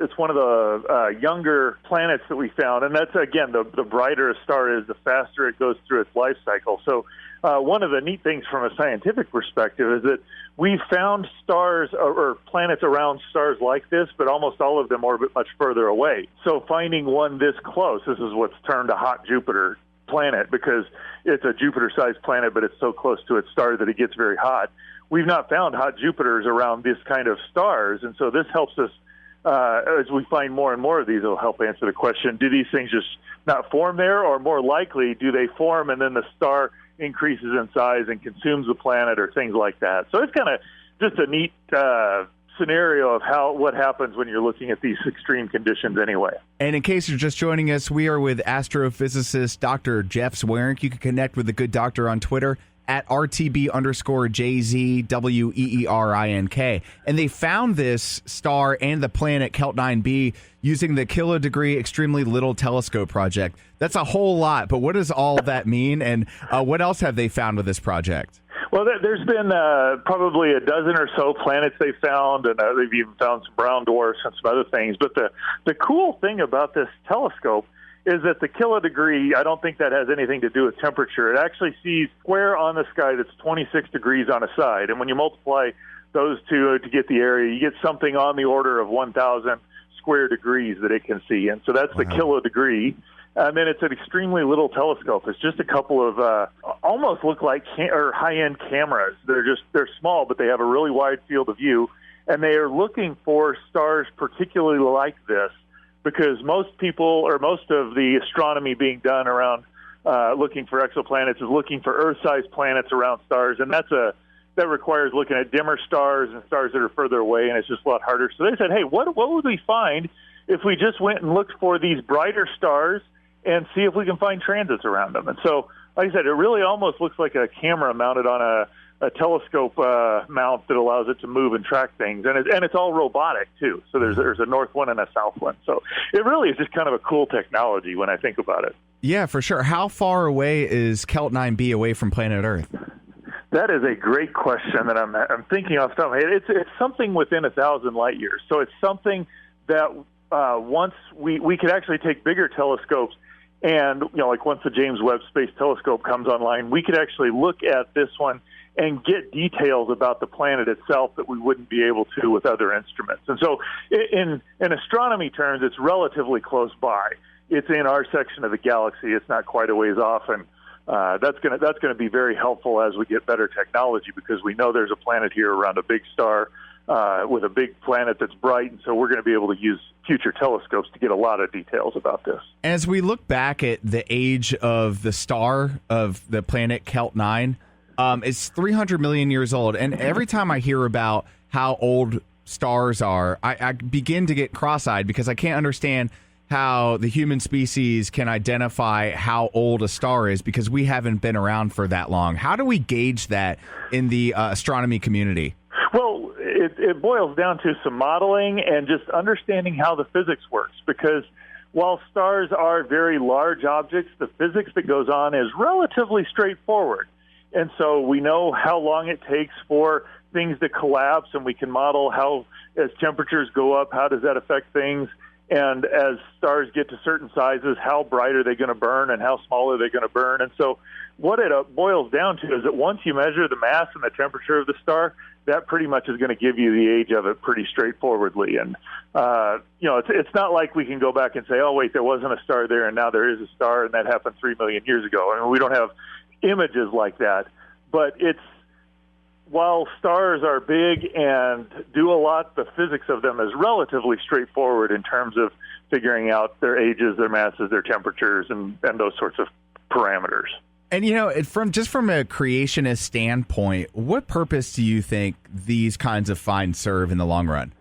younger planets that we found, and that's again the brighter a star is, the faster it goes through its life cycle. So. One of the neat things from a scientific perspective is that we've found stars or planets around stars like this, but almost all of them orbit much further away. So finding one this close, this is what's termed a hot Jupiter planet because it's a Jupiter-sized planet, but it's so close to its star that it gets very hot. We've not found hot Jupiters around this kind of stars, and so this helps us as we find more and more of these. It'll help answer the question, do these things just not form there, or more likely, do they form and then the star increases in size and consumes the planet or things like that? So it's kind of just a neat scenario of what happens when you're looking at these extreme conditions anyway. And in case you're just joining us, we are with astrophysicist Dr. Jeff Zweerink. You can connect with the good doctor on Twitter at RTB_JZWEERINK. And they found this star and the planet Kelt 9b using the Kilodegree Extremely Little Telescope project. That's a whole lot, but what does all that mean? And what else have they found with this project? Well, there's been probably a dozen or so planets they found, and they've even found some brown dwarfs and some other things. But the cool thing about this telescope is that the kilodegree, I don't think that has anything to do with temperature. It actually sees square on the sky that's 26 degrees on a side. And when you multiply those two to get the area, you get something on the order of 1,000 square degrees that it can see. And so that's the kilodegree. And then it's an extremely little telescope. It's just a couple of almost look like high-end cameras. They're small, but they have a really wide field of view. And they are looking for stars particularly like this, because most people, or most of the astronomy being done around looking for exoplanets is looking for Earth-sized planets around stars, and that requires looking at dimmer stars and stars that are further away, and it's just a lot harder. So they said, hey, what would we find if we just went and looked for these brighter stars and see if we can find transits around them? And so, like I said, it really almost looks like a camera mounted on a telescope mount that allows it to move and track things, and it's all robotic too. So there's a north one and a south one. So it really is just kind of a cool technology when I think about it. Yeah, for sure. How far away is Kelt 9b away from planet Earth? That is a great question that I'm thinking off the top of my head. It's something within 1,000 light years. So it's something that once we could actually take bigger telescopes, and like once the James Webb Space Telescope comes online, we could actually look at this one and get details about the planet itself that we wouldn't be able to with other instruments. And so in astronomy terms, it's relatively close by. It's in our section of the galaxy. It's not quite a ways off, and that's going to be very helpful as we get better technology, because we know there's a planet here around a big star with a big planet that's bright, and so we're going to be able to use future telescopes to get a lot of details about this. As we look back at the age of the star of the planet Kelt 9, it's 300 million years old, and every time I hear about how old stars are, I begin to get cross-eyed, because I can't understand how the human species can identify how old a star is, because we haven't been around for that long. How do we gauge that in the astronomy community? Well, it boils down to some modeling and just understanding how the physics works, because while stars are very large objects, the physics that goes on is relatively straightforward. And so we know how long it takes for things to collapse, and we can model how, as temperatures go up, how does that affect things? And as stars get to certain sizes, how bright are they going to burn and how small are they going to burn? And so what it boils down to is that once you measure the mass and the temperature of the star, that pretty much is going to give you the age of it pretty straightforwardly. And, it's not like we can go back and say, oh, wait, there wasn't a star there and now there is a star, and that happened 3 million years ago. I mean, we don't have images like that. But while stars are big and do a lot, the physics of them is relatively straightforward in terms of figuring out their ages, their masses, their temperatures, and those sorts of parameters. And, from a creationist standpoint, what purpose do you think these kinds of finds serve in the long run?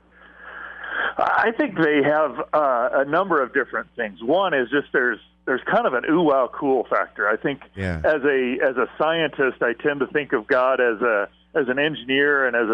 I think they have a number of different things. One is just there's kind of an ooh wow cool factor. I think as a scientist, I tend to think of God as an engineer and as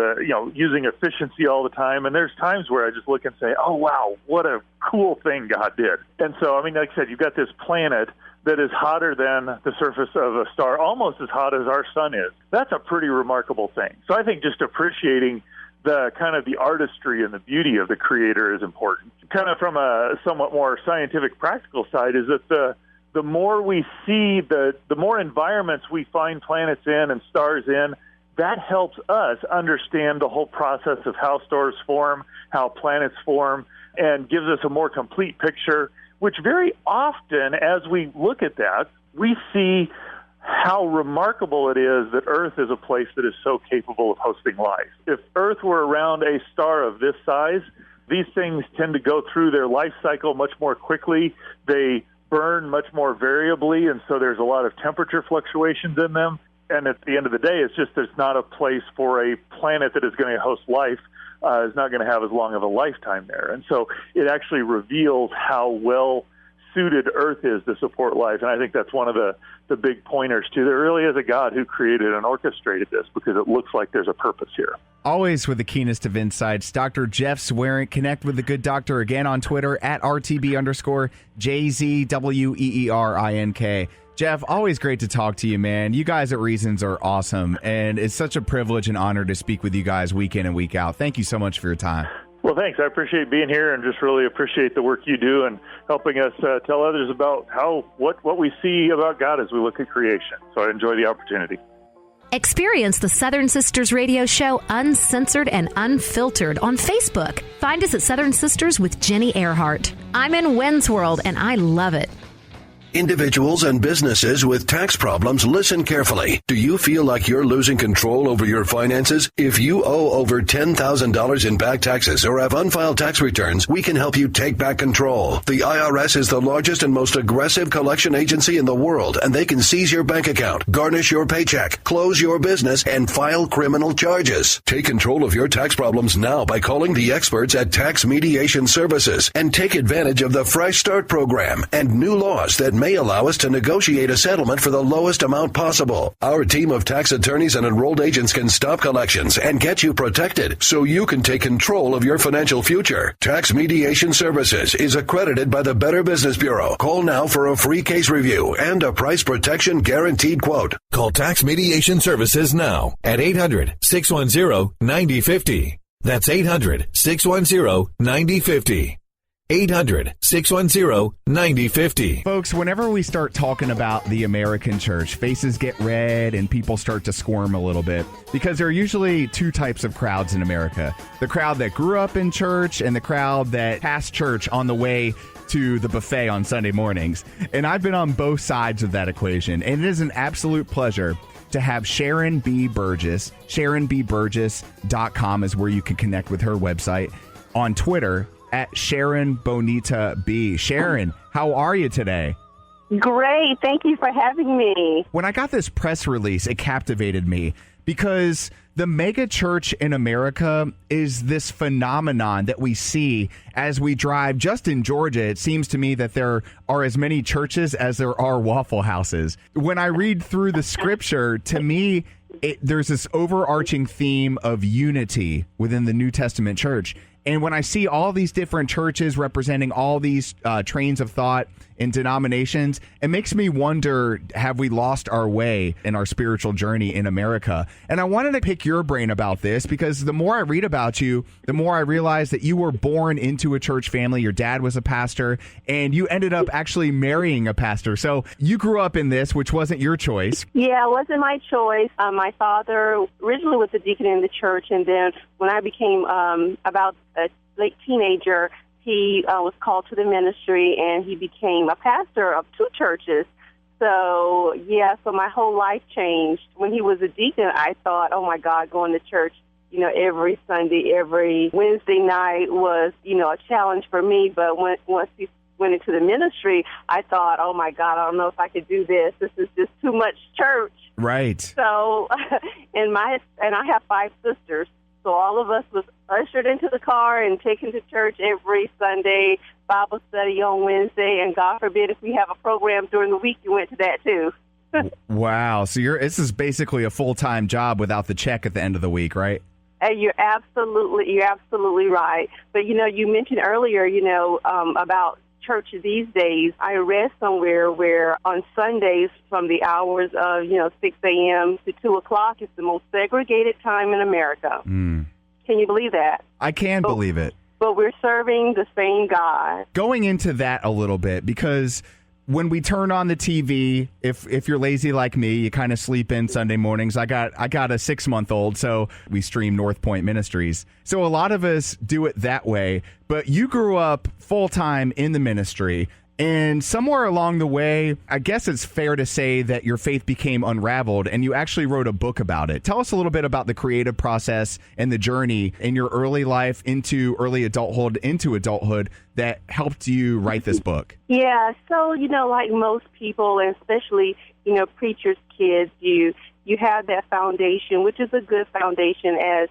using efficiency all the time. And there's times where I just look and say, oh wow, what a cool thing God did. And so, I mean, like I said, you've got this planet that is hotter than the surface of a star, almost as hot as our sun is. That's a pretty remarkable thing. So I think just appreciating the kind of the artistry and the beauty of the Creator is important. Kind of from a somewhat more scientific, practical side is that the more we see, the more environments we find planets in and stars in, that helps us understand the whole process of how stars form, how planets form, and gives us a more complete picture, which very often, as we look at that, we see how remarkable it is that Earth is a place that is so capable of hosting life. If Earth were around a star of this size, these things tend to go through their life cycle much more quickly. They burn much more variably, and so there's a lot of temperature fluctuations in them. And at the end of the day, it's just there's not a place for a planet that is going to host life, is not going to have as long of a lifetime there. And so it actually reveals how well suited Earth is to support life. And I think that's one of the big pointers, too. There really is a God who created and orchestrated this, because it looks like there's a purpose here. Always with the keenest of insights, Dr. Jeff Zweerink. Connect with the good doctor again on Twitter at RTB_JZWEERINK. Jeff, always great to talk to you, man. You guys at Reasons are awesome, and it's such a privilege and honor to speak with you guys week in and week out. Thank you so much for your time. Well, thanks. I appreciate being here and just really appreciate the work you do and helping us tell others about what we see about God as we look at creation. So I enjoy the opportunity. Experience the Southern Sisters Radio Show uncensored and unfiltered on Facebook. Find us at Southern Sisters with Jenny Earhart. I'm in Wynn's World, and I love it. Individuals and businesses with tax problems, listen carefully. Do you feel like you're losing control over your finances? If you owe over $10,000 in back taxes or have unfiled tax returns, we can help you take back control. The IRS is the largest and most aggressive collection agency in the world, and they can seize your bank account, garnish your paycheck, close your business, and file criminal charges. Take control of your tax problems now by calling the experts at Tax Mediation Services and take advantage of the Fresh Start program and new laws that may allow us to negotiate a settlement for the lowest amount possible. Our team of tax attorneys and enrolled agents can stop collections and get you protected so you can take control of your financial future. Tax Mediation Services is accredited by the Better Business Bureau. Call now for a free case review and a price protection guaranteed quote. Call Tax Mediation Services now at 800-610-9050. That's 800-610-9050. 800-610-9050. Folks, whenever we start talking about the American church, faces get red and people start to squirm a little bit because there are usually two types of crowds in America. The crowd that grew up in church and the crowd that passed church on the way to the buffet on Sunday mornings. And I've been on both sides of that equation, and it is an absolute pleasure to have Sharon B. Burgess. SharonBBurgess.com is where you can connect with her website. On Twitter, at Sharon Bonita B. Sharon, how are you today? Great. Thank you for having me. When I got this press release, it captivated me because the mega church in America is this phenomenon that we see as we drive. Just in Georgia, it seems to me that there are as many churches as there are Waffle Houses. When I read through the scripture, to me, there's this overarching theme of unity within the New Testament church. And when I see all these different churches representing all these trains of thought and denominations, it makes me wonder, have we lost our way in our spiritual journey in America? And I wanted to pick your brain about this because the more I read about you, the more I realize that you were born into a church family. Your dad was a pastor, and you ended up actually marrying a pastor. So you grew up in this, which wasn't your choice. Yeah, it wasn't my choice. My father originally was a deacon in the church, and then when I became about a late teenager, he was called to the ministry, and he became a pastor of two churches. So, so my whole life changed. When he was a deacon, I thought, oh, my God, going to church, every Sunday, every Wednesday night was, a challenge for me. But once he went into the ministry, I thought, oh, my God, I don't know if I could do this. This is just too much church. Right. So, and I have 5 sisters. So all of us was ushered into the car and taken to church every Sunday, Bible study on Wednesday, and God forbid if we have a program during the week, you went to that too. Wow. So this is basically a full-time job without the check at the end of the week, right? You're absolutely right. But, you mentioned earlier, about church these days. I read somewhere where on Sundays from the hours of, 6 a.m. to 2 o'clock is the most segregated time in America. Can you believe that? I can believe it. But we're serving the same God. Going into that a little bit, because when we turn on the TV, if you're lazy like me, you kind of sleep in Sunday mornings. I got a 6-month-old, so we stream North Point Ministries. So a lot of us do it that way. But you grew up full-time in the ministry, and somewhere along the way, I guess it's fair to say that your faith became unraveled, and you actually wrote a book about it. Tell us a little bit about the creative process and the journey in your early life into early adulthood, into adulthood, that helped you write this book. Yeah, so, like most people, and especially, preachers' kids, you have that foundation, which is a good foundation, as,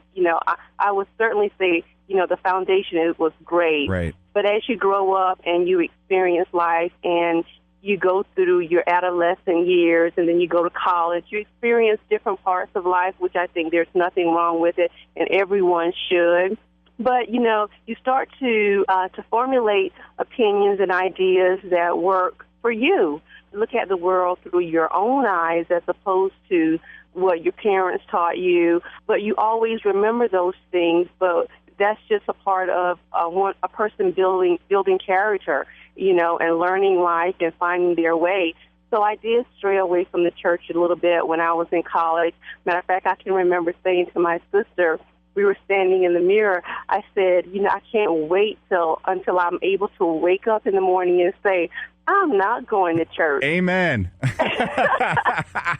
I would certainly say, the foundation was great. Right. But as you grow up and you experience life and you go through your adolescent years and then you go to college, you experience different parts of life, which I think there's nothing wrong with it, and everyone should. But, you start to formulate opinions and ideas that work for you. Look at the world through your own eyes as opposed to what your parents taught you. But you always remember those things, but that's just a part of a person building character, and learning life and finding their way. So I did stray away from the church a little bit when I was in college. Matter of fact, I can remember saying to my sister, we were standing in the mirror, I said, I can't wait until I'm able to wake up in the morning and say, I'm not going to church. Amen.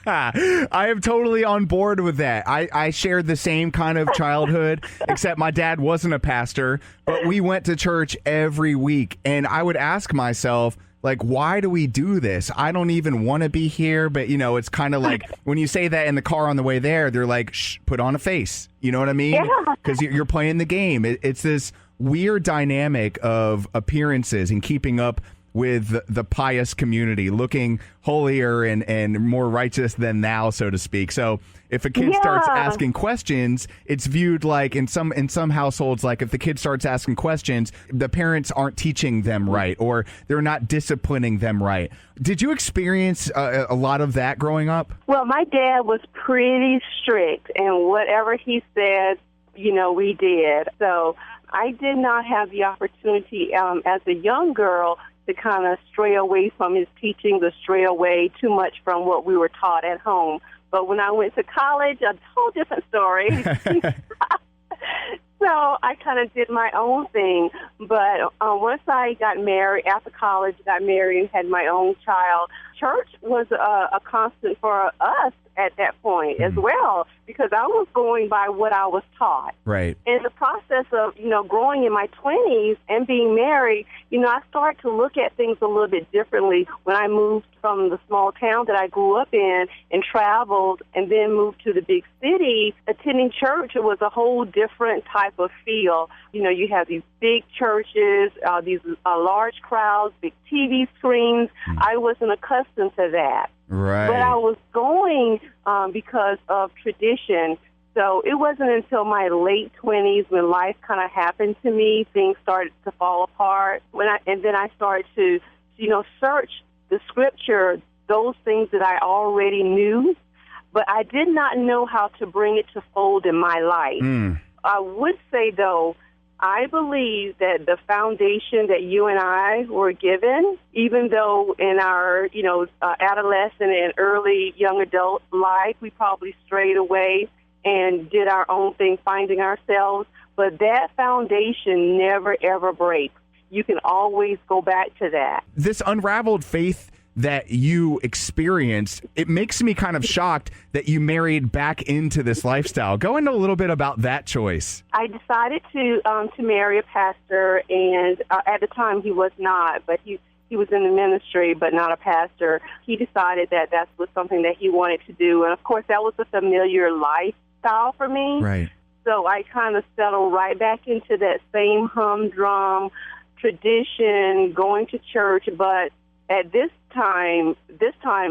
I am totally on board with that. I shared the same kind of childhood, except my dad wasn't a pastor, but we went to church every week. And I would ask myself, like, why do we do this? I don't even want to be here. But, it's kind of like when you say that in the car on the way there, they're like, shh, put on a face. You know what I mean? Because you're playing the game. It's this weird dynamic of appearances and keeping up with the pious community, looking holier and more righteous than thou, so to speak. So if a kid starts asking questions, it's viewed like in some households, like if the kid starts asking questions, the parents aren't teaching them right, or they're not disciplining them right. Did you experience a lot of that growing up? Well, my dad was pretty strict, and whatever he said, we did. So I did not have the opportunity as a young girl to kind of stray away from his teachings or stray away too much from what we were taught at home. But when I went to college, a whole different story. So I kind of did my own thing. But once I got married, after college, got married and had my own child, church was a constant for us at that point as well, because I was going by what I was taught. Right. In the process of, growing in my 20s and being married, I started to look at things a little bit differently when I moved from the small town that I grew up in and traveled and then moved to the big city. Attending church was a whole different type of feel. You have these big churches, these large crowds, big TV screens. I wasn't accustomed to that. Right. But I was going because of tradition. So it wasn't until my late 20s when life kind of happened to me, things started to fall apart. And then I started to, search the scripture, those things that I already knew, but I did not know how to bring it to fold in my life. I would say, though, I believe that the foundation that you and I were given, even though in our, adolescent and early young adult life, we probably strayed away and did our own thing, finding ourselves, but that foundation never, ever breaks. You can always go back to that. This unraveled faith that you experienced, it makes me kind of shocked that you married back into this lifestyle. Go into a little bit about that choice. I decided to marry a pastor, and at the time he was not, but he was in the ministry, but not a pastor. He decided that was something that he wanted to do, and of course that was a familiar lifestyle for me. Right. So I kind of settled right back into that same humdrum tradition, going to church, but at this time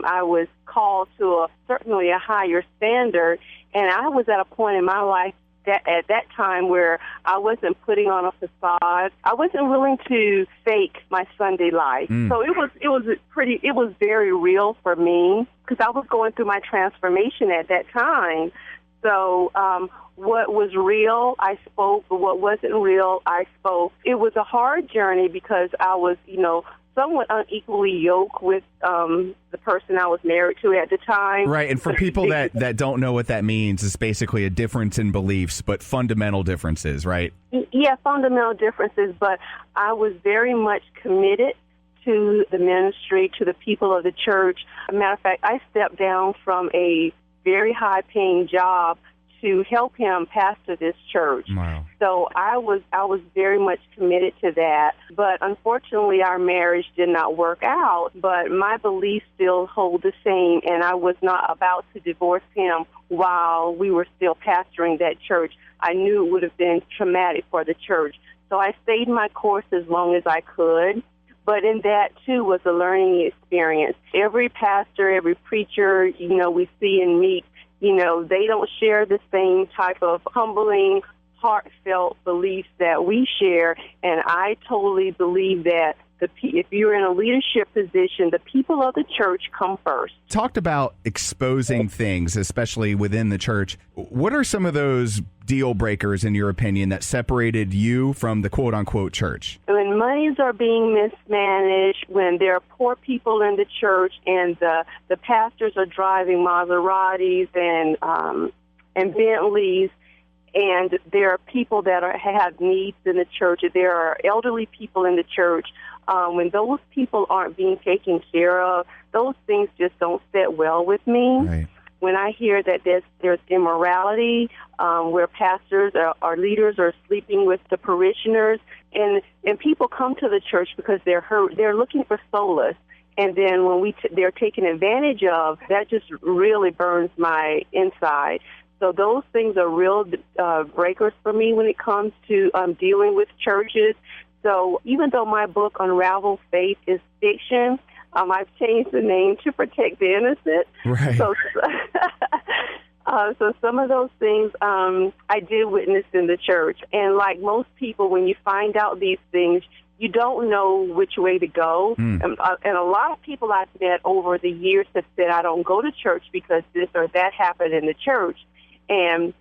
I was called to certainly a higher standard, and I was at a point in my life at that time where I wasn't putting on a facade. I wasn't willing to fake my Sunday life. So it was very real for me because I was going through my transformation at that time. So what was real, I spoke, but what wasn't real, I spoke. It was a hard journey because I was, somewhat unequally yoked with the person I was married to at the time. Right, and for people that don't know what that means, it's basically a difference in beliefs, but fundamental differences, right? Yeah, fundamental differences, but I was very much committed to the ministry, to the people of the church. As a matter of fact, I stepped down from a very high-paying job to help him pastor this church. Wow. So I was very much committed to that. But unfortunately, our marriage did not work out. But my beliefs still hold the same, and I was not about to divorce him while we were still pastoring that church. I knew it would have been traumatic for the church. So I stayed my course as long as I could. But in that, too, was a learning experience. Every pastor, every preacher, we see and meet, they don't share the same type of humbling, heartfelt beliefs that we share. And I totally believe that if you're in a leadership position, the people of the church come first. Talked about exposing things, especially within the church. What are some of those deal breakers, in your opinion, that separated you from the quote-unquote church? When monies are being mismanaged, when there are poor people in the church and the pastors are driving Maseratis and Bentleys, and there are people that have needs in the church. There are elderly people in the church. When those people aren't being taken care of, those things just don't sit well with me. Right. When I hear that there's immorality, where pastors or leaders are sleeping with the parishioners, and people come to the church because they're hurt, they're looking for solace. And then when they're taken advantage of, that just really burns my inside. So those things are real breakers for me when it comes to dealing with churches. So even though my book, Unravel Faith, is fiction, I've changed the name to protect the innocent. Right. So some of those things I did witness in the church. And like most people, when you find out these things, you don't know which way to go. And a lot of people I've met over the years have said, I don't go to church because this or that happened in the church. And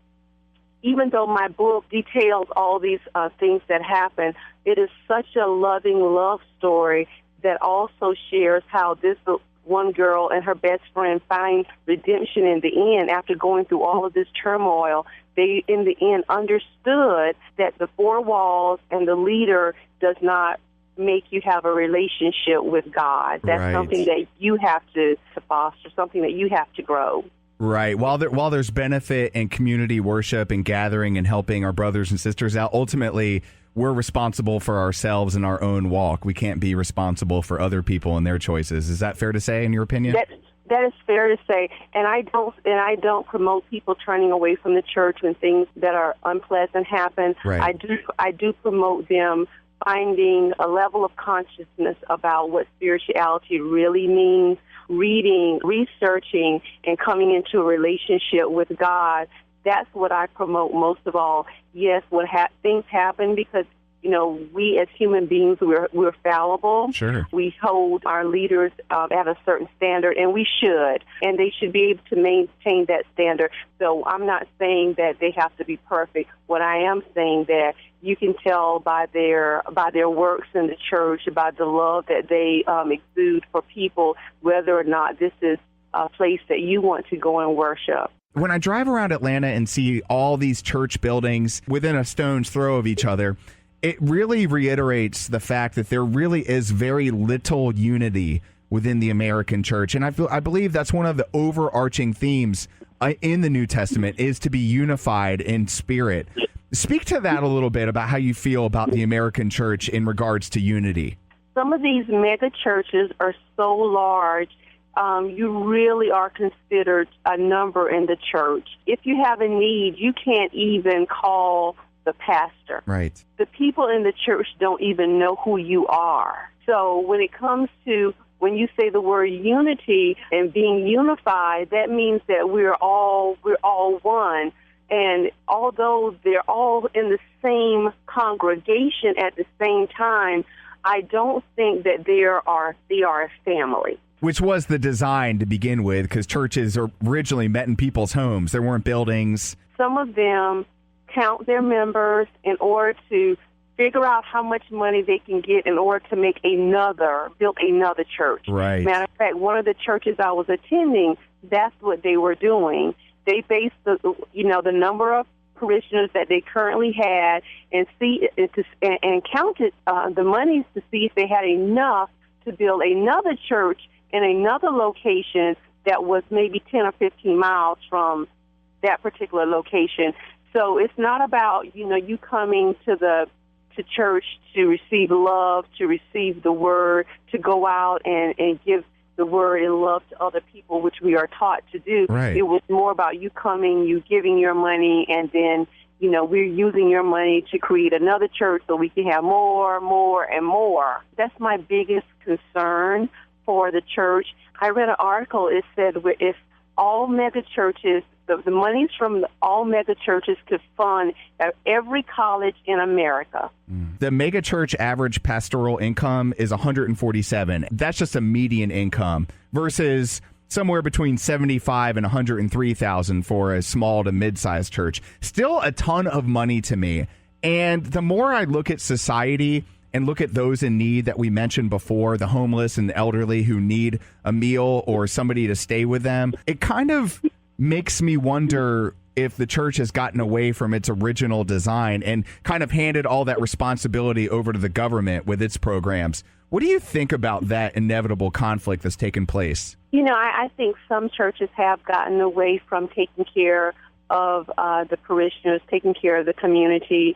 even though my book details all these things that happen, it is such a loving love story that also shares how this one girl and her best friend find redemption in the end after going through all of this turmoil. They, in the end, understood that the four walls and the leader does not make you have a relationship with God. That's something that you have to foster, something that you have to grow. Right. While there's benefit in community worship and gathering and helping our brothers and sisters out, ultimately, we're responsible for ourselves in our own walk. We can't be responsible for other people and their choices. Is that fair to say, in your opinion? That is fair to say. And I don't promote people turning away from the church when things that are unpleasant happen. Right. I do promote them finding a level of consciousness about what spirituality really means, reading, researching, and coming into a relationship with God. That's what I promote most of all. Yes, things happen because, we as human beings, we're fallible. Sure. We hold our leaders at a certain standard, and we should. And they should be able to maintain that standard. So I'm not saying that they have to be perfect. What I am saying that you can tell by their works in the church, by the love that they exude for people, whether or not this is a place that you want to go and worship. When I drive around Atlanta and see all these church buildings within a stone's throw of each other, it really reiterates the fact that there really is very little unity within the American church. And I believe that's one of the overarching themes in the New Testament, is to be unified in spirit. Speak to that a little bit about how you feel about the American church in regards to unity. Some of these mega churches are so large, you really are considered a number in the church. If you have a need, you can't even call the pastor. Right. The people in the church don't even know who you are. So when it comes to when you say the word unity and being unified, that means that we're all one. And although they're all in the same congregation at the same time, I don't think that they are a family. Which was the design to begin with, because churches originally met in people's homes. There weren't buildings. Some of them count their members in order to figure out how much money they can get in order to build another church. Right. Matter of fact, one of the churches I was attending, that's what they were doing. They based the number of parishioners that they currently had and counted the monies to see if they had enough to build another church in another location that was maybe 10 or 15 miles from that particular location. So it's not about, you coming to church to receive love, to receive the word, to go out and give the word and love to other people, which we are taught to do. Right. It was more about you coming, you giving your money, and then, we're using your money to create another church so we can have more, and more. That's my biggest concern for the church. I read an article, it said if all mega churches, the monies from all mega churches could fund every college in America. The mega church average pastoral income is $147. That's just a median income versus somewhere between $75,000 and $103,000 for a small to mid-sized church. Still a ton of money to me. And the more I look at society and look at those in need that we mentioned before, the homeless and the elderly who need a meal or somebody to stay with them, it kind of makes me wonder if the church has gotten away from its original design and kind of handed all that responsibility over to the government with its programs. What do you think about that inevitable conflict that's taken place? You know, I think some churches have gotten away from taking care of the parishioners, taking care of the community.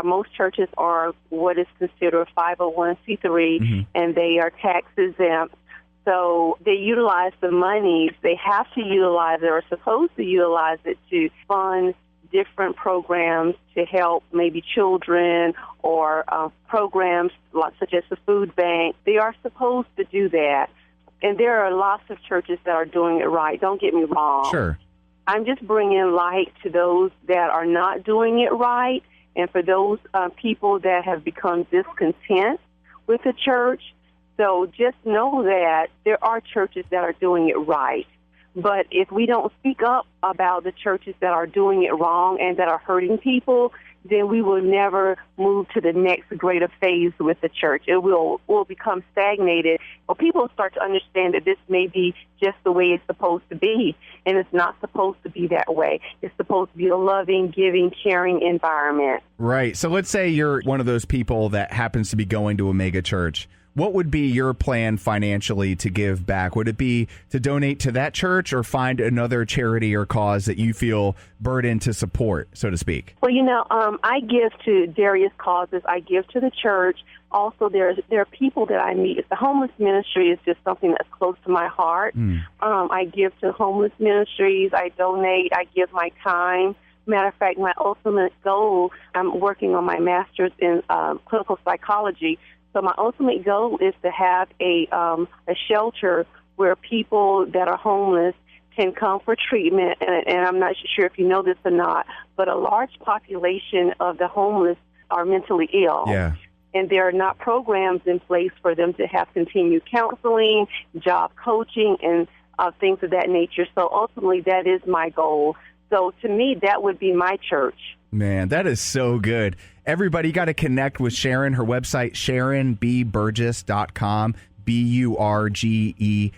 Most churches are what is considered 501c3, and they are tax exempt. So they utilize the monies. They have to utilize it or are supposed to utilize it to fund different programs to help maybe children or programs such as the food bank. They are supposed to do that. And there are lots of churches that are doing it right. Don't get me wrong. Sure. I'm just bringing light to those that are not doing it right, and for those people that have become discontent with the church. So just know that there are churches that are doing it right. But if we don't speak up about the churches that are doing it wrong and that are hurting people, then we will never move to the next greater phase with the church. It will become stagnated. Or people start to understand that this may be just the way it's supposed to be, and it's not supposed to be that way. It's supposed to be a loving, giving, caring environment. Right. So let's say you're one of those people that happens to be going to a mega church. What would be your plan financially to give back? Would it be to donate to that church or find another charity or cause that you feel burdened to support, so to speak? Well, you know, I give to various causes. I give to the church. Also, there are people that I meet. The homeless ministry is just something that's close to my heart. I give to homeless ministries. I donate. I give my time. Matter of fact, my ultimate goal, I'm working on my master's in clinical psychology. So my ultimate goal is to have a shelter where people that are homeless can come for treatment. And I'm not sure if you know this or not, but a large population of the homeless are mentally ill. Yeah. And there are not programs in place for them to have continued counseling, job coaching, and things of that nature. So ultimately, that is my goal. So to me, that would be my church. Man, that is so good. Everybody got to connect with Sharon. Her website, SharonBburgess.com, BURGESS.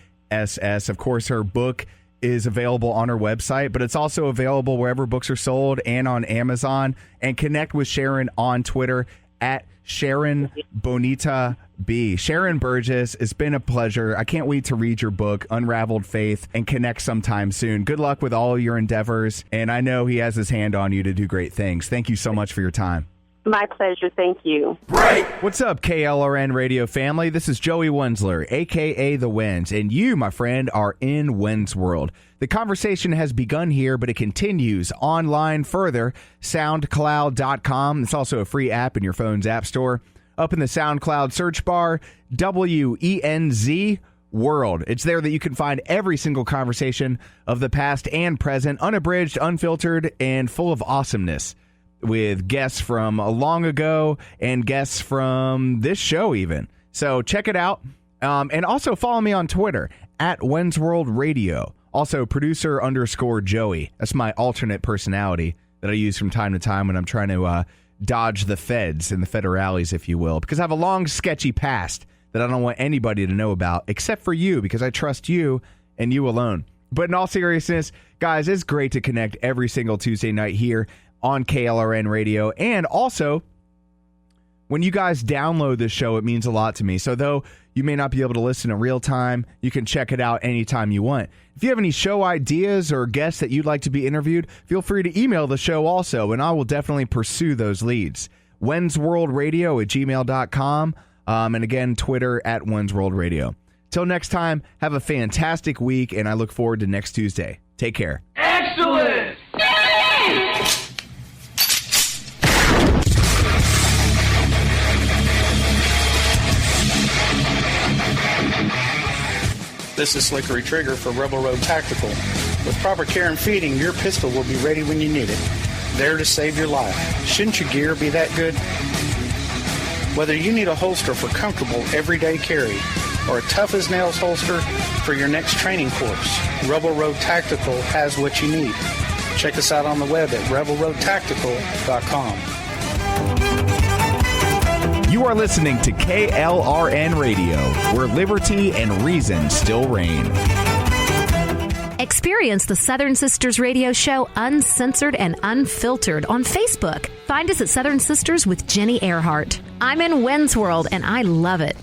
Of course, her book is available on her website, but it's also available wherever books are sold and on Amazon. And connect with Sharon on Twitter at Sharon Bonita B. Sharon Burgess, it's been a pleasure. I can't wait to read your book, Unraveled Faith, and connect sometime soon. Good luck with all your endeavors, and I know he has his hand on you to do great things. Thank you so much for your time. My pleasure. Thank you. Right. What's up, KLRN Radio family? This is Joey Wensler, a.k.a. The Wens, and you, my friend, are in Wens World. The conversation has begun here, but it continues online further, SoundCloud.com. It's also a free app in your phone's app store. Up in the SoundCloud search bar, WENZ World. It's there that you can find every single conversation of the past and present, unabridged, unfiltered, and full of awesomeness, with guests from long ago and guests from this show even. So check it out. And also follow me on Twitter at Wensworld Radio. Also producer_Joey. That's my alternate personality that I use from time to time when I'm trying to dodge the feds and the federales, if you will, because I have a long, sketchy past that I don't want anybody to know about except for you, because I trust you and you alone. But in all seriousness, guys, it's great to connect every single Tuesday night here on KLRN Radio. And also, when you guys download this show, it means a lot to me. So though you may not be able to listen in real time, you can check it out anytime you want. If you have any show ideas or guests that you'd like to be interviewed, feel free to email the show also, and I will definitely pursue those leads. WensWorldRadio@gmail.com. And again, Twitter at WensWorldRadio. Till next time, have a fantastic week, and I look forward to next Tuesday. Take care. Excellent! This is Slickery Trigger for Rebel Road Tactical. With proper care and feeding, your pistol will be ready when you need it. There to save your life. Shouldn't your gear be that good? Whether you need a holster for comfortable everyday carry or a tough-as-nails holster for your next training course, Rebel Road Tactical has what you need. Check us out on the web at rebelroadtactical.com. You are listening to KLRN Radio, where liberty and reason still reign. At Experience the Southern Sisters Radio Show uncensored and unfiltered on Facebook. Find us at Southern Sisters with Jenny Earhart. I'm in Wynn's World, and I love it.